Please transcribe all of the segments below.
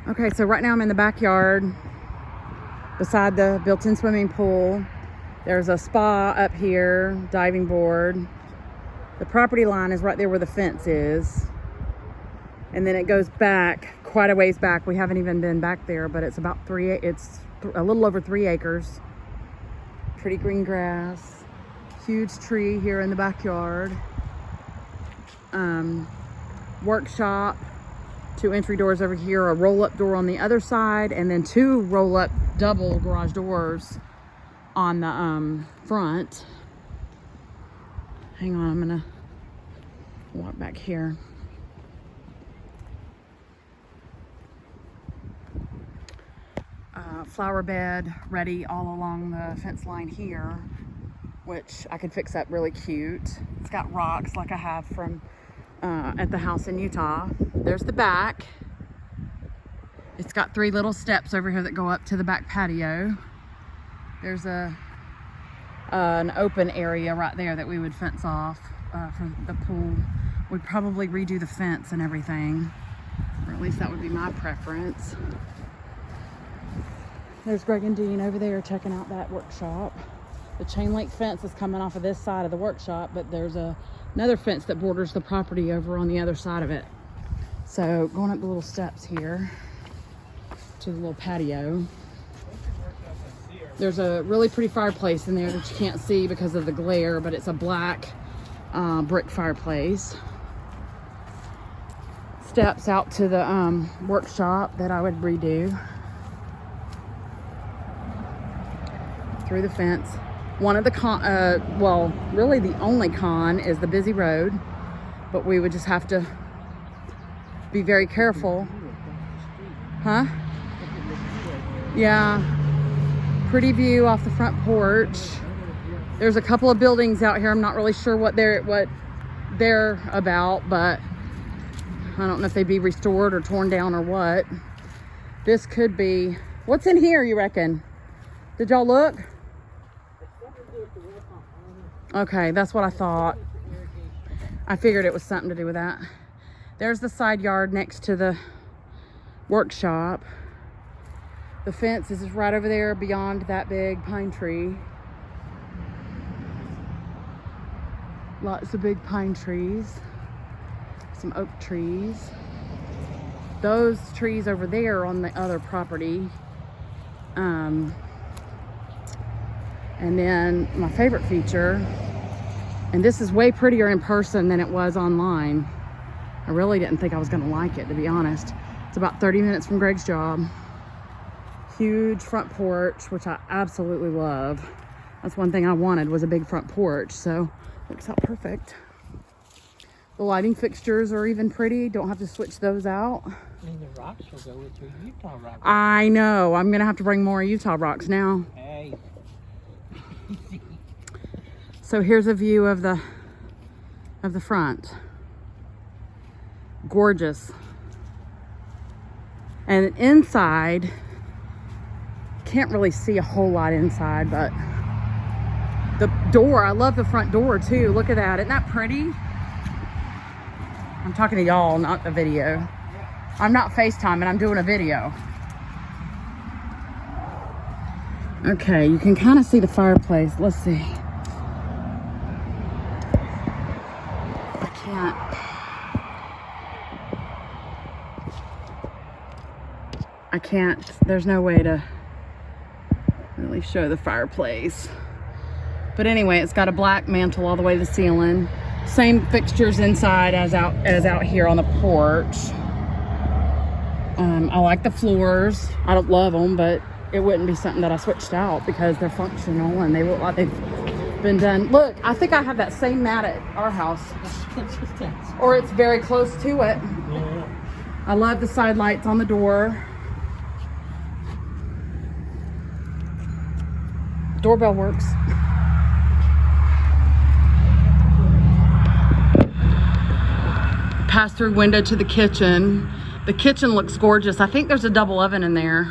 Okay, so right now I'm in the backyard beside the built-in swimming pool. There's a spa up here, diving board. The property line is right there where the fence is. And then it goes back quite a ways back. We haven't even been back there, but it's about it's a little over 3 acres. Pretty green grass. Huge tree here in the backyard. Workshop. 2 entry doors over here, a roll-up door on the other side, and then 2 roll-up double garage doors on the front. Hang on, I'm gonna walk back here. Flower bed ready all along the fence line here, which I could fix up really cute. It's got rocks like I have from at the house in Utah. There's the back. It's got 3 little steps over here that go up to the back patio. There's an open area right there that we would fence off for the pool. We'd probably redo the fence and everything, or at least that would be my preference. There's Greg and Dean over there checking out that workshop. The chain link fence is coming off of this side of the workshop, but there's another fence that borders the property over on the other side of it. So going up the little steps here to the little patio. There's a really pretty fireplace in there that you can't see because of the glare, but it's a black brick fireplace. Steps out to the workshop that I would redo. Through the fence. One of the well, really the only con is the busy road, but we would just have to be very careful. Huh? Yeah. Pretty view off the front porch. There's a couple of buildings out here. I'm not really sure what they're about, but I don't know if they'd be restored or torn down or what. This could be, what's in here, you reckon? Did y'all look? Okay, that's what I thought. I figured it was something to do with that. There's the side yard next to the workshop. The fence is right over there beyond that big pine tree. Lots of big pine trees. Some oak trees. Those trees over there on the other property. And then my favorite feature, and this is way prettier in person than it was online. I really didn't think I was gonna like it, to be honest. It's about 30 minutes from Greg's job. Huge front porch, which I absolutely love. That's one thing I wanted, was a big front porch, so works out perfect. The lighting fixtures are even pretty. Don't have to switch those out. And the rocks will go with your Utah rocks. I know, I'm gonna have to bring more Utah rocks now. Hey. So here's a view of the front. Gorgeous. And inside, can't really see a whole lot inside, but the door, I love the front door too. Look at that, isn't that pretty? I'm talking to y'all, not the video. I'm not FaceTiming, I'm doing a video. Okay, you can kind of see the fireplace. Let's see. I can't, there's no way to really show the fireplace. But anyway, it's got a black mantle all the way to the ceiling. Same fixtures inside as out here on the porch. I like the floors. I don't love them, but it wouldn't be something that I switched out because they're functional and they look like they've been done. Look, I think I have that same mat at our house. Or it's very close to it. I love the side lights on the door. Doorbell works. Pass-through window to the kitchen. The kitchen looks gorgeous. I think there's a double oven in there.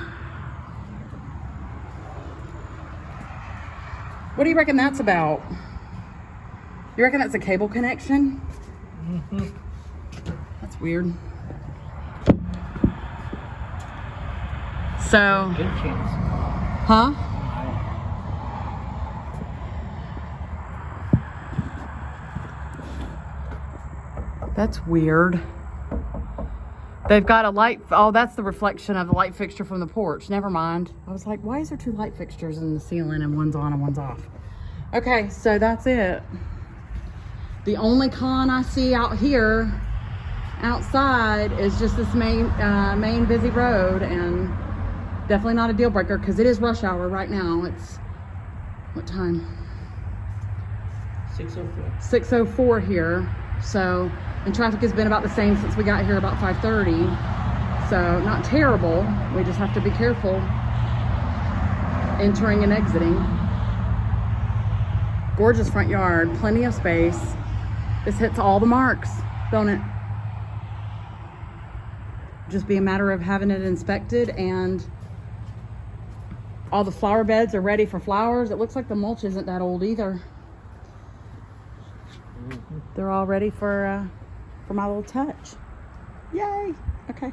What do you reckon that's about? You reckon that's a cable connection? That's weird. So, Good chance. huh? That's weird. They've got a light. Oh, that's the reflection of the light fixture from the porch. Never mind. I was like, why is there two light fixtures in the ceiling and one's on and one's off? Okay, so that's it. The only con I see out here outside is just this main busy road, and definitely not a deal breaker because it is rush hour right now. It's what time? 6:04. 6:04 here. So, and traffic has been about the same since we got here about 5:30. So not terrible. We just have to be careful entering and exiting. Gorgeous front yard, plenty of space. This hits all the marks, don't it? Just be a matter of having it inspected, and all the flower beds are ready for flowers. It looks like the mulch isn't that old either. They're all ready for my little touch. Yay. Okay.